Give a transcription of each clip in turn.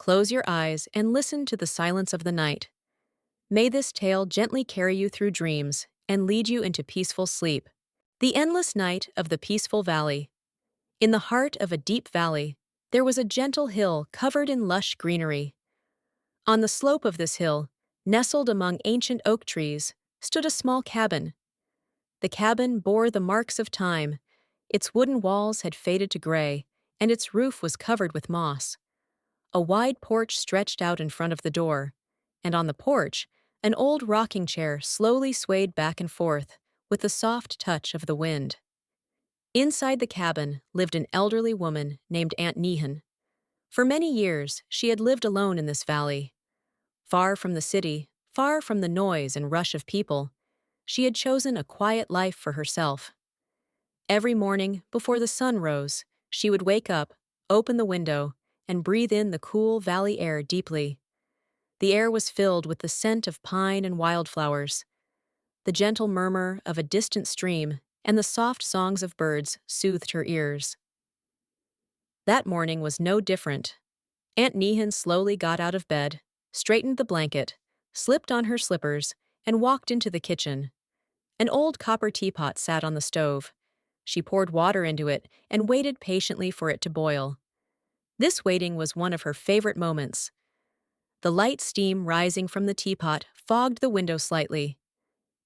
close your eyes and listen to the silence of the night. May this tale gently carry you through dreams and lead you into peaceful sleep. The Endless Night of the Peaceful Valley. In the heart of a deep valley, there was a gentle hill covered in lush greenery. On the slope of this hill, nestled among ancient oak trees, stood a small cabin. The cabin bore the marks of time. Its wooden walls had faded to gray, and its roof was covered with moss. A wide porch stretched out in front of the door, and on the porch, an old rocking chair slowly swayed back and forth with the soft touch of the wind. Inside the cabin lived an elderly woman named Aunt Nehan. For many years, she had lived alone in this valley. Far from the city, far from the noise and rush of people, she had chosen a quiet life for herself. Every morning, before the sun rose, she would wake up, open the window, and breathe in the cool valley air deeply. The air was filled with the scent of pine and wildflowers. The gentle murmur of a distant stream and the soft songs of birds soothed her ears. That morning was no different. Aunt Nehan slowly got out of bed, straightened the blanket, slipped on her slippers, and walked into the kitchen. An old copper teapot sat on the stove. She poured water into it and waited patiently for it to boil. This waiting was one of her favorite moments. The light steam rising from the teapot fogged the window slightly.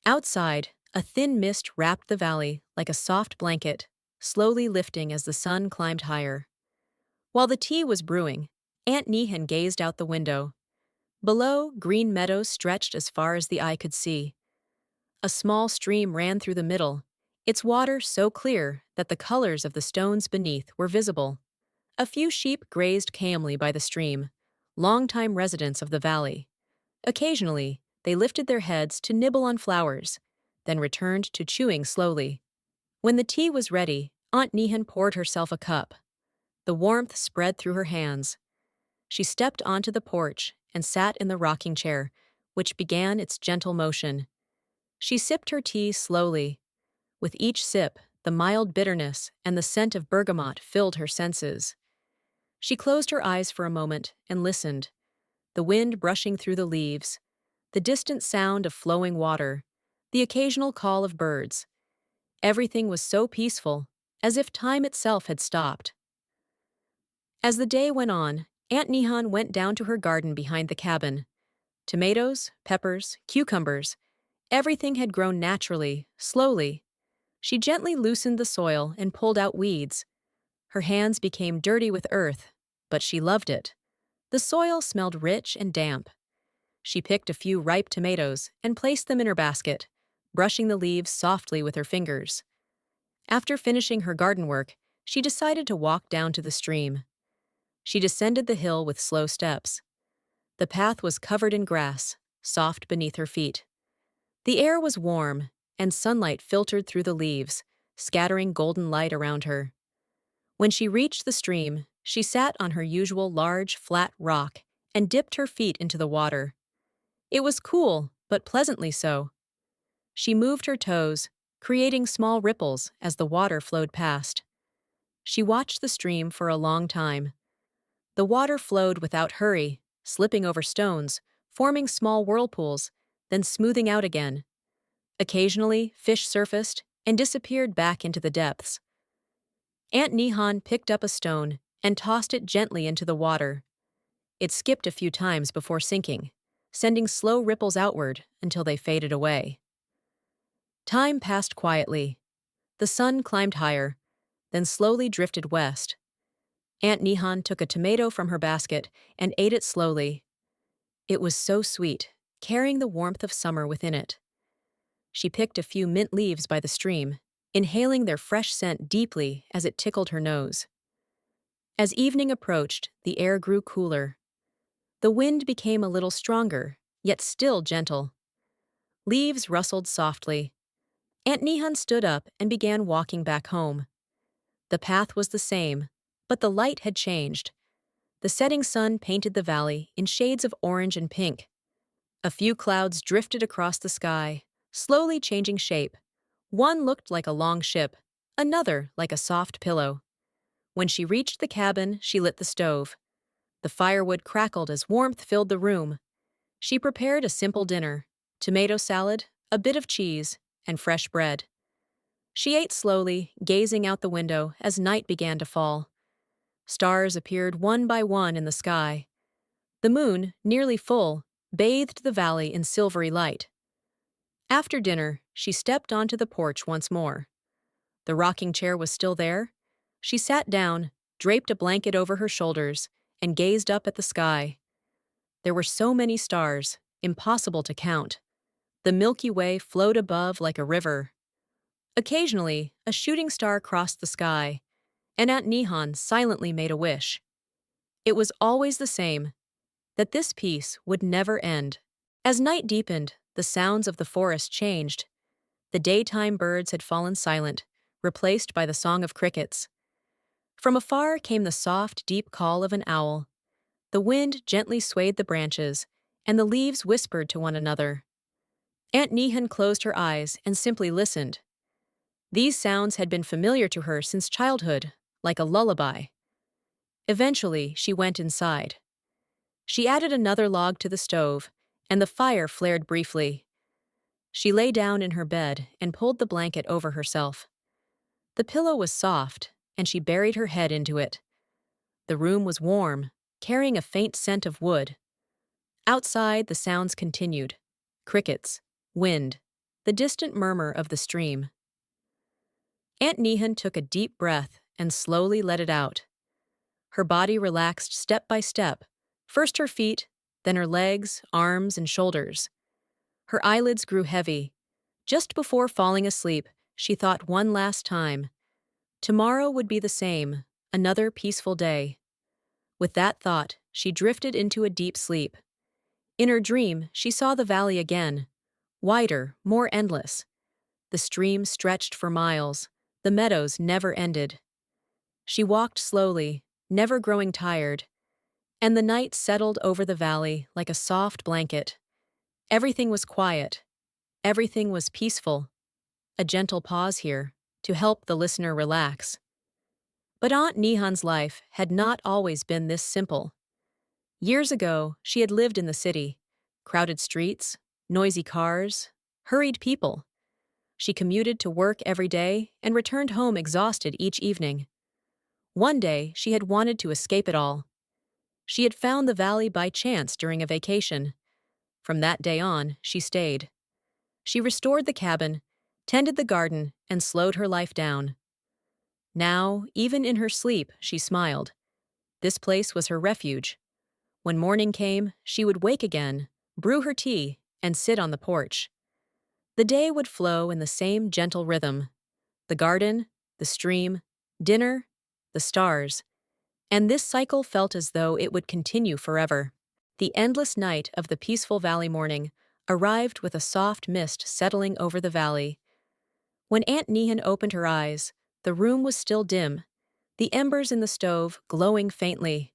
Outside, a thin mist wrapped the valley like a soft blanket, slowly lifting as the sun climbed higher. While the tea was brewing, Aunt Nehan gazed out the window. Below, green meadows stretched as far as the eye could see. A small stream ran through the middle, its water so clear that the colors of the stones beneath were visible. A few sheep grazed calmly by the stream, longtime residents of the valley. Occasionally, they lifted their heads to nibble on flowers, then returned to chewing slowly. When the tea was ready, Aunt Nehan poured herself a cup. The warmth spread through her hands. She stepped onto the porch and sat in the rocking chair, which began its gentle motion. She sipped her tea slowly. With each sip, the mild bitterness and the scent of bergamot filled her senses. She closed her eyes for a moment and listened. The wind brushing through the leaves, the distant sound of flowing water, the occasional call of birds. Everything was so peaceful, as if time itself had stopped. As the day went on, Aunt Nehan went down to her garden behind the cabin. Tomatoes, peppers, cucumbers, everything had grown naturally, slowly. She gently loosened the soil and pulled out weeds. Her hands became dirty with earth, but she loved it. The soil smelled rich and damp. She picked a few ripe tomatoes and placed them in her basket, brushing the leaves softly with her fingers. After finishing her garden work, she decided to walk down to the stream. She descended the hill with slow steps. The path was covered in grass, soft beneath her feet. The air was warm, and sunlight filtered through the leaves, scattering golden light around her. When she reached the stream, she sat on her usual large, flat rock and dipped her feet into the water. It was cool, but pleasantly so. She moved her toes, creating small ripples as the water flowed past. She watched the stream for a long time. The water flowed without hurry, slipping over stones, forming small whirlpools, then smoothing out again. Occasionally, fish surfaced and disappeared back into the depths. Aunt Nehan picked up a stone and tossed it gently into the water. It skipped a few times before sinking, sending slow ripples outward until they faded away. Time passed quietly. The sun climbed higher, then slowly drifted west. Aunt Nehan took a tomato from her basket and ate it slowly. It was so sweet, carrying the warmth of summer within it. She picked a few mint leaves by the stream, inhaling their fresh scent deeply as it tickled her nose. As evening approached, the air grew cooler. The wind became a little stronger, yet still gentle. Leaves rustled softly. Aunt Nehan stood up and began walking back home. The path was the same, but the light had changed. The setting sun painted the valley in shades of orange and pink. A few clouds drifted across the sky, slowly changing shape. One looked like a long ship, another like a soft pillow. When she reached the cabin, she lit the stove. The firewood crackled as warmth filled the room. She prepared a simple dinner: tomato salad, a bit of cheese, and fresh bread. She ate slowly, gazing out the window as night began to fall. Stars appeared one by one in the sky. The moon, nearly full, bathed the valley in silvery light. After dinner, she stepped onto the porch once more. The rocking chair was still there. She sat down, draped a blanket over her shoulders, and gazed up at the sky. There were so many stars, impossible to count. The Milky Way flowed above like a river. Occasionally, a shooting star crossed the sky, and Aunt Nihon silently made a wish. It was always the same, that this peace would never end. As night deepened, the sounds of the forest changed. The daytime birds had fallen silent, replaced by the song of crickets. From afar came the soft, deep call of an owl. The wind gently swayed the branches, and the leaves whispered to one another. Aunt Nihon closed her eyes and simply listened. These sounds had been familiar to her since childhood, like a lullaby. Eventually, she went inside. She added another log to the stove, and the fire flared briefly. She lay down in her bed and pulled the blanket over herself. The pillow was soft, and she buried her head into it. The room was warm, carrying a faint scent of wood. Outside, the sounds continued: crickets, wind, the distant murmur of the stream. Aunt Nihon took a deep breath and slowly let it out. Her body relaxed step by step, first her feet, then her legs, arms, and shoulders. Her eyelids grew heavy. Just before falling asleep, she thought one last time. Tomorrow would be the same, another peaceful day. With that thought, she drifted into a deep sleep. In her dream, she saw the valley again, wider, more endless. The stream stretched for miles. The meadows never ended. She walked slowly, never growing tired, and the night settled over the valley like a soft blanket. Everything was quiet. Everything was peaceful. A gentle pause here, to help the listener relax. But Aunt Nihon's life had not always been this simple. Years ago, she had lived in the city: crowded streets, noisy cars, hurried people. She commuted to work every day and returned home exhausted each evening. One day, she had wanted to escape it all. She had found the valley by chance during a vacation. From that day on, she stayed. She restored the cabin, tended the garden, and slowed her life down. Now, even in her sleep, she smiled. This place was her refuge. When morning came, she would wake again, brew her tea, and sit on the porch. The day would flow in the same gentle rhythm: the garden, the stream, dinner, the stars. And this cycle felt as though it would continue forever. The endless night of the peaceful valley morning arrived with a soft mist settling over the valley. When Aunt Nihon opened her eyes, the room was still dim, the embers in the stove glowing faintly.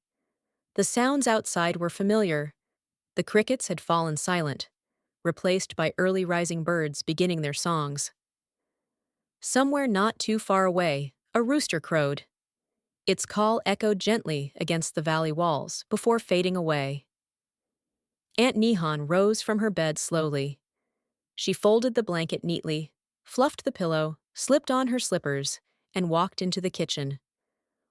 The sounds outside were familiar. The crickets had fallen silent, replaced by early rising birds beginning their songs. Somewhere not too far away, a rooster crowed. Its call echoed gently against the valley walls before fading away. Aunt Nihon rose from her bed slowly. She folded the blanket neatly, fluffed the pillow, slipped on her slippers, and walked into the kitchen.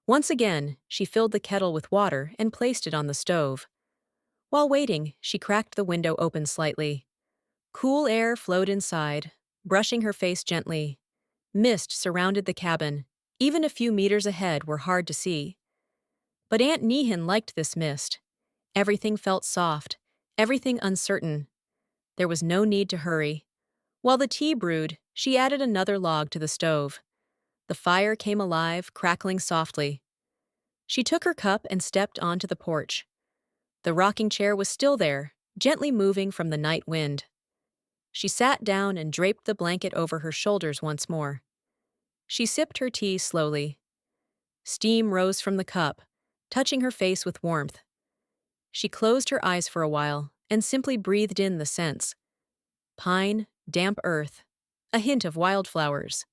Once again, she filled the kettle with water and placed it on the stove. While waiting, she cracked the window open slightly. Cool air flowed inside, brushing her face gently. Mist surrounded the cabin. Even a few meters ahead were hard to see. But Aunt Nihon liked this mist. Everything felt soft, everything uncertain. There was no need to hurry. While the tea brewed, she added another log to the stove. The fire came alive, crackling softly. She took her cup and stepped onto the porch. The rocking chair was still there, gently moving from the night wind. She sat down and draped the blanket over her shoulders once more. She sipped her tea slowly. Steam rose from the cup, touching her face with warmth. She closed her eyes for a while and simply breathed in the scents: pine, damp earth, a hint of wildflowers.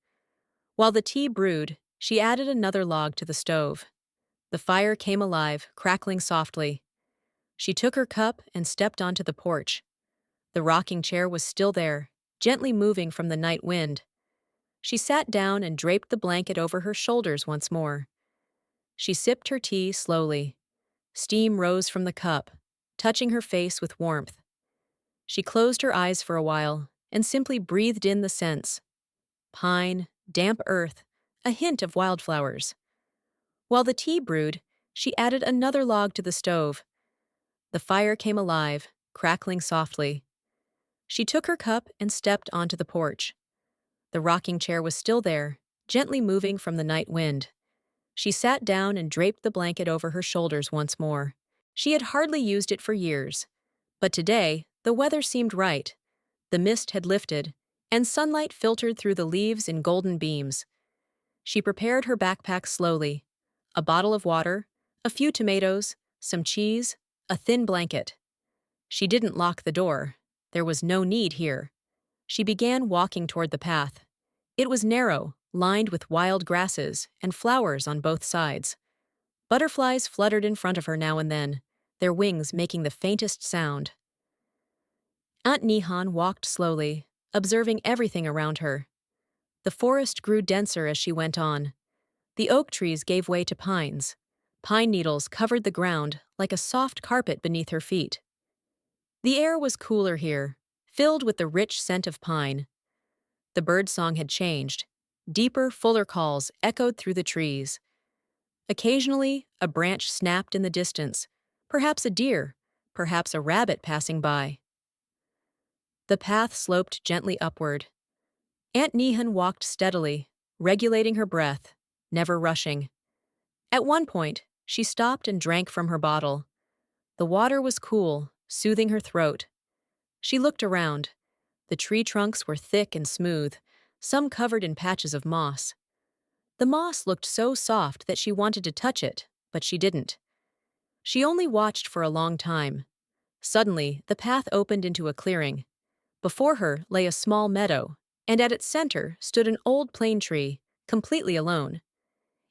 While the tea brewed, she added another log to the stove. The fire came alive, crackling softly. She took her cup and stepped onto the porch. The rocking chair was still there, gently moving from the night wind. She sat down and draped the blanket over her shoulders once more. She sipped her tea slowly. Steam rose from the cup, touching her face with warmth. She closed her eyes for a while and simply breathed in the scents: pine, damp earth, a hint of wildflowers. While the tea brewed, she added another log to the stove. The fire came alive, crackling softly. She took her cup and stepped onto the porch. The rocking chair was still there, gently moving from the night wind. She sat down and draped the blanket over her shoulders once more. She had hardly used it for years. But today, the weather seemed right. The mist had lifted, and sunlight filtered through the leaves in golden beams. She prepared her backpack slowly: a bottle of water, a few tomatoes, some cheese, a thin blanket. She didn't lock the door. There was no need here. She began walking toward the path. It was narrow, lined with wild grasses and flowers on both sides. Butterflies fluttered in front of her now and then, their wings making the faintest sound. Aunt Nihan walked slowly, observing everything around her. The forest grew denser as she went on. The oak trees gave way to pines. Pine needles covered the ground like a soft carpet beneath her feet. The air was cooler here, filled with the rich scent of pine. The birdsong had changed. Deeper, fuller calls echoed through the trees. Occasionally, a branch snapped in the distance, perhaps a deer, perhaps a rabbit passing by. The path sloped gently upward. Aunt Nihan walked steadily, regulating her breath, never rushing. At one point, she stopped and drank from her bottle. The water was cool, soothing her throat. She looked around. The tree trunks were thick and smooth, some covered in patches of moss. The moss looked so soft that she wanted to touch it, but she didn't. She only watched for a long time. Suddenly, the path opened into a clearing. Before her lay a small meadow, and at its center stood an old plane tree, completely alone.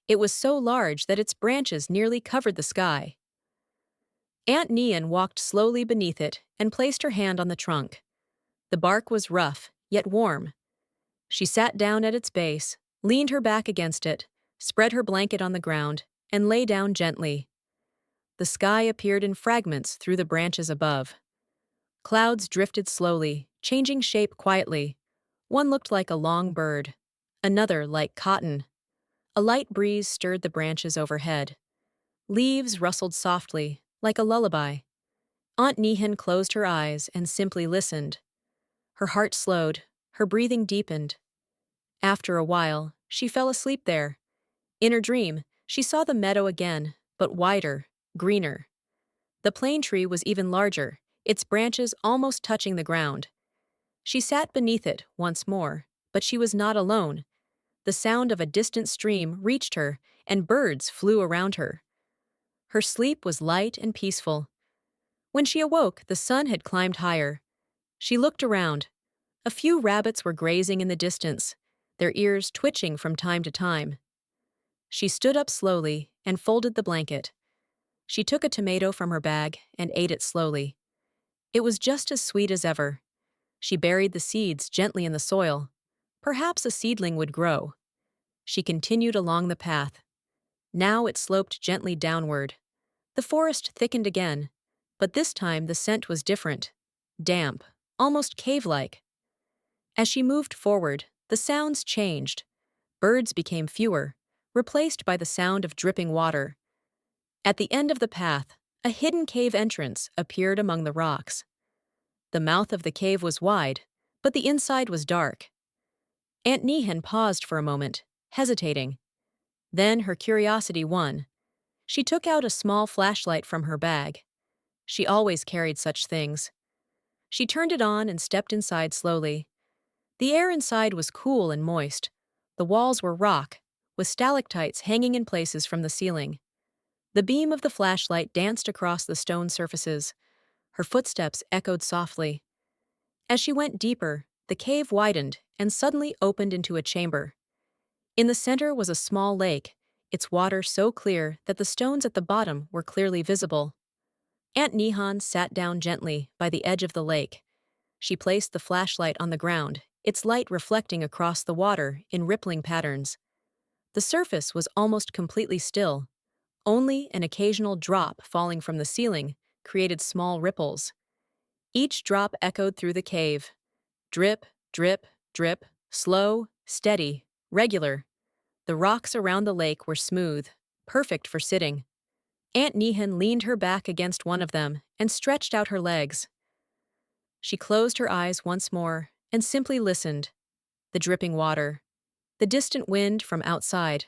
It was so large that its branches nearly covered the sky. Aunt Nian walked slowly beneath it and placed her hand on the trunk. The bark was rough, yet warm. She sat down at its base, leaned her back against it, spread her blanket on the ground, and lay down gently. The sky appeared in fragments through the branches above. Clouds drifted slowly, changing shape quietly. One looked like a long bird, another like cotton. A light breeze stirred the branches overhead. Leaves rustled softly, like a lullaby. Aunt Nihan closed her eyes and simply listened. Her heart slowed, her breathing deepened. After a while, she fell asleep there. In her dream, she saw the meadow again, but wider, greener. The plane tree was even larger, its branches almost touching the ground. She sat beneath it once more, but she was not alone. The sound of a distant stream reached her, and birds flew around her. Her sleep was light and peaceful. When she awoke, the sun had climbed higher. She looked around. A few rabbits were grazing in the distance, their ears twitching from time to time. She stood up slowly and folded the blanket. She took a tomato from her bag and ate it slowly. It was just as sweet as ever. She buried the seeds gently in the soil. Perhaps a seedling would grow. She continued along the path. Now it sloped gently downward. The forest thickened again, but this time the scent was different. Damp, almost cave-like. As she moved forward, the sounds changed. Birds became fewer, replaced by the sound of dripping water. At the end of the path, a hidden cave entrance appeared among the rocks. The mouth of the cave was wide, but the inside was dark. Aunt Nihan paused for a moment, hesitating. Then her curiosity won. She took out a small flashlight from her bag. She always carried such things. She turned it on and stepped inside slowly. The air inside was cool and moist. The walls were rock, with stalactites hanging in places from the ceiling. The beam of the flashlight danced across the stone surfaces. Her footsteps echoed softly. As she went deeper, the cave widened and suddenly opened into a chamber. In the center was a small lake, its water so clear that the stones at the bottom were clearly visible. Aunt Nihan sat down gently by the edge of the lake. She placed the flashlight on the ground, its light reflecting across the water in rippling patterns. The surface was almost completely still. Only an occasional drop falling from the ceiling created small ripples. Each drop echoed through the cave. Drip, drip, drip, slow, steady, regular. The rocks around the lake were smooth, perfect for sitting. Aunt Nihan leaned her back against one of them and stretched out her legs. She closed her eyes once more and simply listened. The dripping water, the distant wind from outside,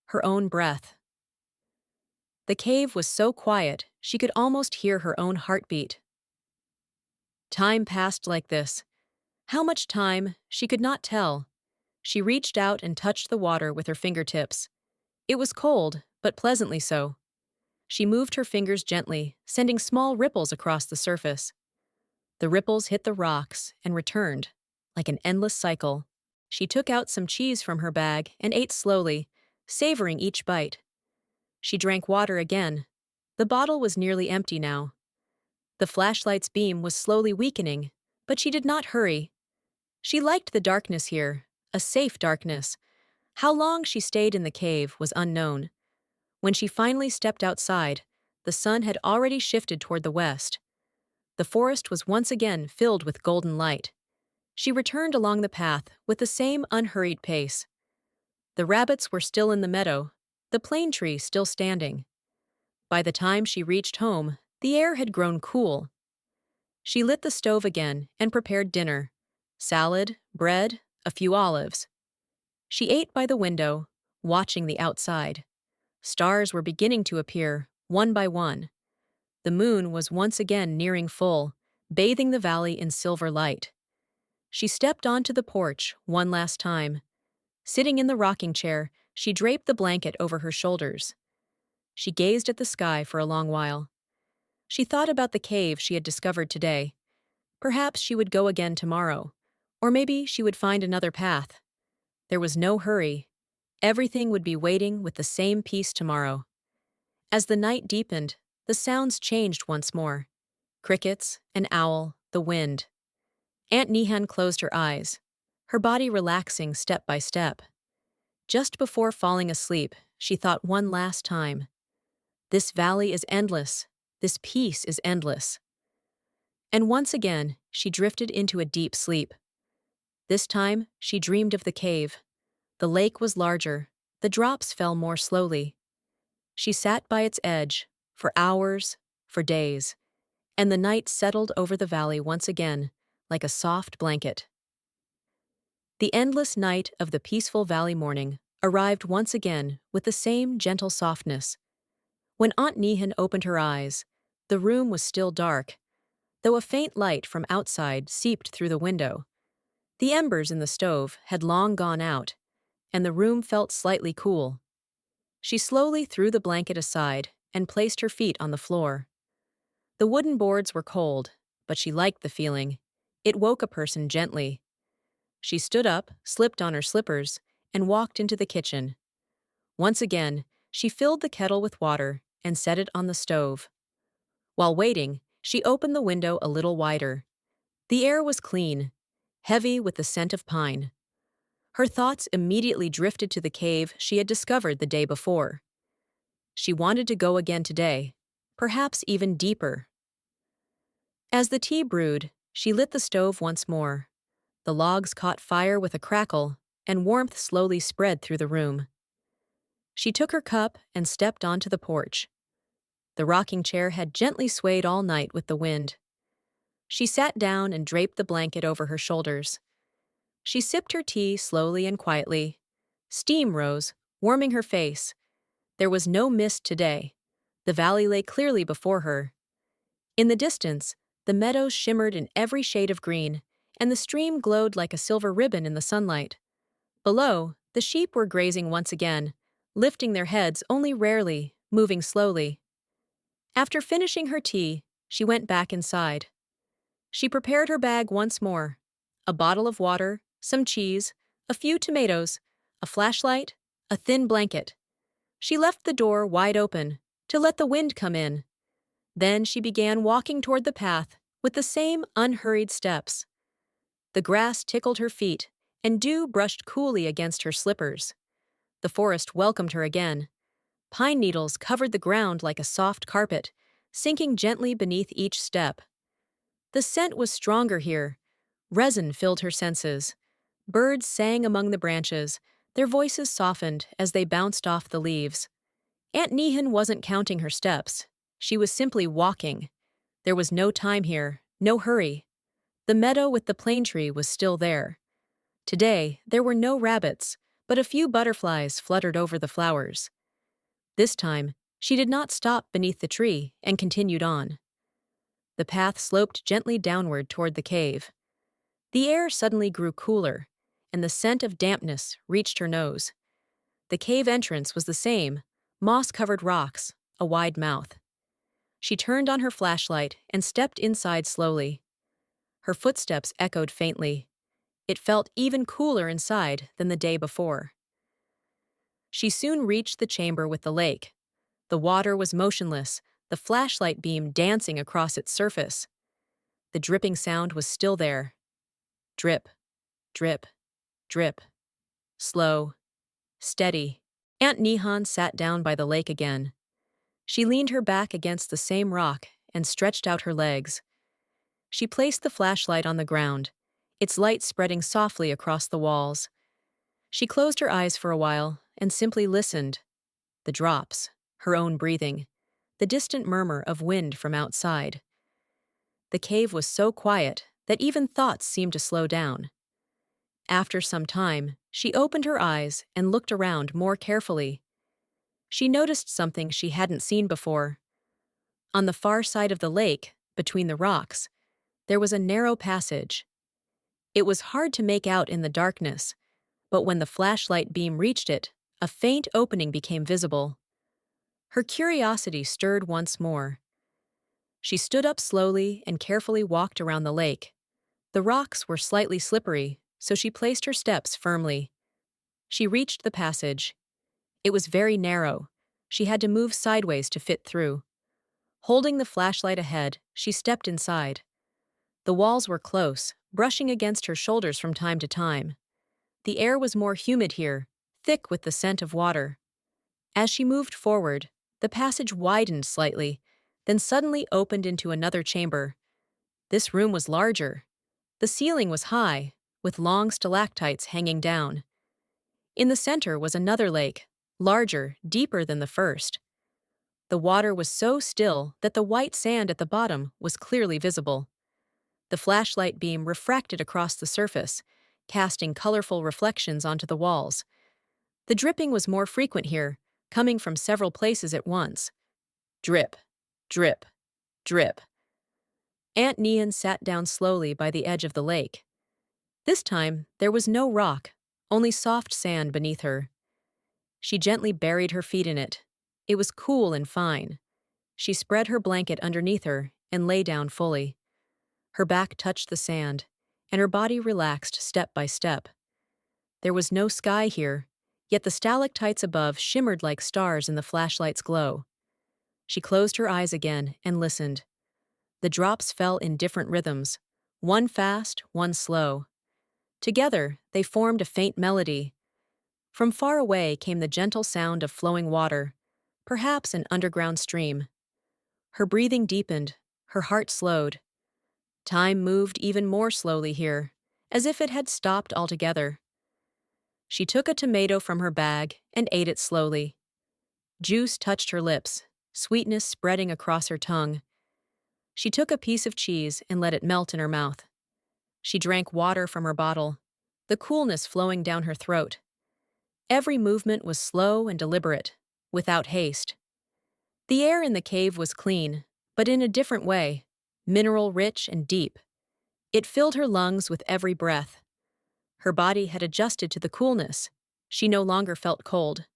her own breath. The cave was so quiet she could almost hear her own heartbeat. Time passed like this. How much time, she could not tell. She reached out and touched the water with her fingertips. It was cold, but pleasantly so. She moved her fingers gently, sending small ripples across the surface. The ripples hit the rocks and returned, like an endless cycle. She took out some cheese from her bag and ate slowly, savoring each bite. She drank water again. The bottle was nearly empty now. The flashlight's beam was slowly weakening, but she did not hurry. She liked the darkness here, a safe darkness. How long she stayed in the cave was unknown. When she finally stepped outside, the sun had already shifted toward the west. The forest was once again filled with golden light. She returned along the path with the same unhurried pace. The rabbits were still in the meadow, the plane tree still standing. By the time she reached home, the air had grown cool. She lit the stove again and prepared dinner: salad, bread, a few olives. She ate by the window, watching the outside. Stars were beginning to appear, one by one. The moon was once again nearing full, bathing the valley in silver light. She stepped onto the porch one last time. Sitting in the rocking chair, she draped the blanket over her shoulders. She gazed at the sky for a long while. She thought about the cave she had discovered today. Perhaps she would go again tomorrow, or maybe she would find another path. There was no hurry. Everything would be waiting with the same peace tomorrow. As the night deepened, the sounds changed once more. Crickets, an owl, the wind. Aunt Nihan closed her eyes, her body relaxing step by step. Just before falling asleep, she thought one last time, "This valley is endless. This peace is endless." And once again, she drifted into a deep sleep. This time, she dreamed of the cave. The lake was larger. The drops fell more slowly. She sat by its edge, for hours, for days, and the night settled over the valley once again, like a soft blanket. The endless night of the peaceful valley morning arrived once again with the same gentle softness. When Aunt Nihan opened her eyes, the room was still dark, though a faint light from outside seeped through the window. The embers in the stove had long gone out, and the room felt slightly cool. She slowly threw the blanket aside and placed her feet on the floor. The wooden boards were cold, but she liked the feeling. It woke a person gently. She stood up, slipped on her slippers, and walked into the kitchen. Once again, she filled the kettle with water and set it on the stove. While waiting, she opened the window a little wider. The air was clean, heavy with the scent of pine. Her thoughts immediately drifted to the cave she had discovered the day before. She wanted to go again today, perhaps even deeper. As the tea brewed, she lit the stove once more. The logs caught fire with a crackle, and warmth slowly spread through the room. She took her cup and stepped onto the porch. The rocking chair had gently swayed all night with the wind. She sat down and draped the blanket over her shoulders. She sipped her tea slowly and quietly. Steam rose, warming her face. There was no mist today. The valley lay clearly before her. In the distance, the meadows shimmered in every shade of green, and the stream glowed like a silver ribbon in the sunlight. Below, the sheep were grazing once again, lifting their heads only rarely, moving slowly. After finishing her tea, she went back inside. She prepared her bag once more: a bottle of water, some cheese, a few tomatoes, a flashlight, a thin blanket. She left the door wide open to let the wind come in. Then she began walking toward the path with the same unhurried steps. The grass tickled her feet, and dew brushed coolly against her slippers. The forest welcomed her again. Pine needles covered the ground like a soft carpet, sinking gently beneath each step. The scent was stronger here. Resin filled her senses. Birds sang among the branches, their voices softened as they bounced off the leaves. Aunt Nehan wasn't counting her steps. She was simply walking. There was no time here, no hurry. The meadow with the plane tree was still there. Today, there were no rabbits, but a few butterflies fluttered over the flowers. This time, she did not stop beneath the tree and continued on. The path sloped gently downward toward the cave. The air suddenly grew cooler, and the scent of dampness reached her nose. The cave entrance was the same, moss-covered rocks, a wide mouth. She turned on her flashlight and stepped inside slowly. Her footsteps echoed faintly. It felt even cooler inside than the day before. She soon reached the chamber with the lake. The water was motionless, the flashlight beam dancing across its surface. The dripping sound was still there. Drip, drip, drip. Slow, steady. Aunt Nehan sat down by the lake again. She leaned her back against the same rock and stretched out her legs. She placed the flashlight on the ground, its light spreading softly across the walls. She closed her eyes for a while and simply listened. The drops, her own breathing, the distant murmur of wind from outside. The cave was so quiet that even thoughts seemed to slow down. After some time, she opened her eyes and looked around more carefully. She noticed something she hadn't seen before. On the far side of the lake, between the rocks, there was a narrow passage. It was hard to make out in the darkness, but when the flashlight beam reached it, a faint opening became visible. Her curiosity stirred once more. She stood up slowly and carefully walked around the lake. The rocks were slightly slippery, so she placed her steps firmly. She reached the passage. It was very narrow. She had to move sideways to fit through. Holding the flashlight ahead, she stepped inside. The walls were close, brushing against her shoulders from time to time. The air was more humid here, thick with the scent of water. As she moved forward, the passage widened slightly, then suddenly opened into another chamber. This room was larger. The ceiling was high, with long stalactites hanging down. In the center was another lake, larger, deeper than the first. The water was so still that the white sand at the bottom was clearly visible. The flashlight beam refracted across the surface, casting colorful reflections onto the walls. The dripping was more frequent here, coming from several places at once. Drip, drip, drip. Aunt Nehan sat down slowly by the edge of the lake. This time, there was no rock, only soft sand beneath her. She gently buried her feet in it. It was cool and fine. She spread her blanket underneath her and lay down fully. Her back touched the sand, and her body relaxed step by step. There was no sky here, yet the stalactites above shimmered like stars in the flashlight's glow. She closed her eyes again and listened. The drops fell in different rhythms, one fast, one slow. Together, they formed a faint melody. From far away came the gentle sound of flowing water, perhaps an underground stream. Her breathing deepened, her heart slowed. Time moved even more slowly here, as if it had stopped altogether. She took a tomato from her bag and ate it slowly. Juice touched her lips, sweetness spreading across her tongue. She took a piece of cheese and let it melt in her mouth. She drank water from her bottle, the coolness flowing down her throat. Every movement was slow and deliberate, without haste. The air in the cave was clean, but in a different way, mineral-rich and deep. It filled her lungs with every breath. Her body had adjusted to the coolness. She no longer felt cold.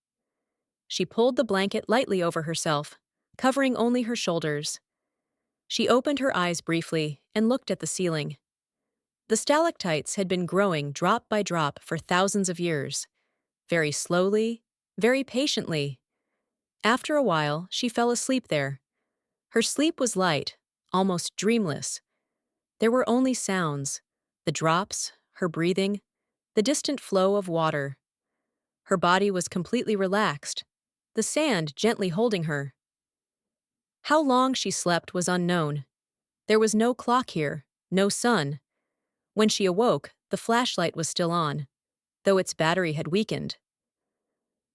She pulled the blanket lightly over herself, covering only her shoulders. She opened her eyes briefly and looked at the ceiling. The stalactites had been growing drop by drop for thousands of years. Very slowly, very patiently. After a while, she fell asleep there. Her sleep was light, almost dreamless. There were only sounds: the drops, her breathing, the distant flow of water. Her body was completely relaxed, the sand gently holding her. How long she slept was unknown. There was no clock here, no sun. When she awoke, the flashlight was still on, though its battery had weakened.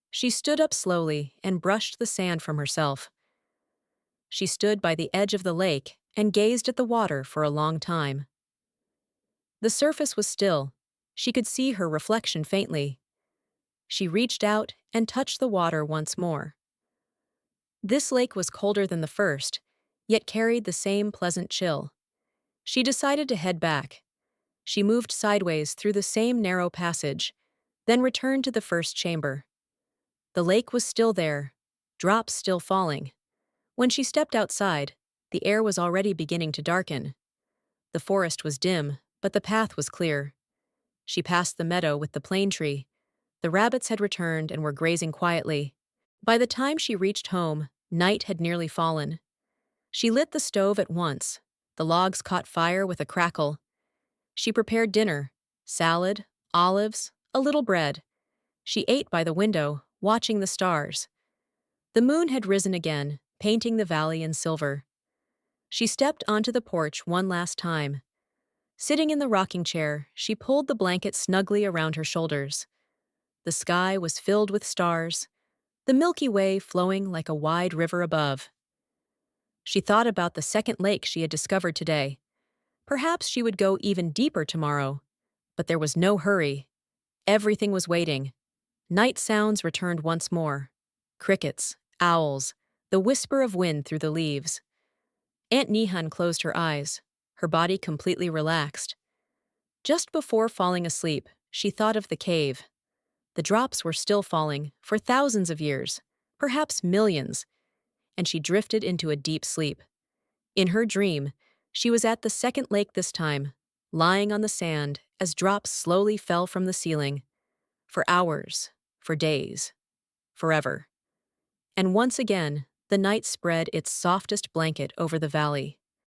She stood up slowly and brushed the sand from herself. She stood by the edge of the lake and gazed at the water for a long time. The surface was still. She could see her reflection faintly. She reached out and touched the water once more. This lake was colder than the first, yet carried the same pleasant chill. She decided to head back. She moved sideways through the same narrow passage, then returned to the first chamber. The lake was still there, drops still falling. When she stepped outside, the air was already beginning to darken. The forest was dim, but the path was clear. She passed the meadow with the plane tree. The rabbits had returned and were grazing quietly. By the time she reached home, night had nearly fallen. She lit the stove at once. The logs caught fire with a crackle. She prepared dinner: salad, olives, a little bread. She ate by the window, watching the stars. The moon had risen again, painting the valley in silver. She stepped onto the porch one last time. Sitting in the rocking chair, she pulled the blanket snugly around her shoulders. The sky was filled with stars, the Milky Way flowing like a wide river above. She thought about the second lake she had discovered today. Perhaps she would go even deeper tomorrow. But there was no hurry. Everything was waiting. Night sounds returned once more: crickets, owls, the whisper of wind through the leaves. Aunt Nihan closed her eyes, her body completely relaxed. Just before falling asleep, she thought of the cave. The drops were still falling, for thousands of years, perhaps millions, and she drifted into a deep sleep. In her dream, she was at the second lake this time, lying on the sand as drops slowly fell from the ceiling. For hours, for days, forever. And once again, the night spread its softest blanket over the valley.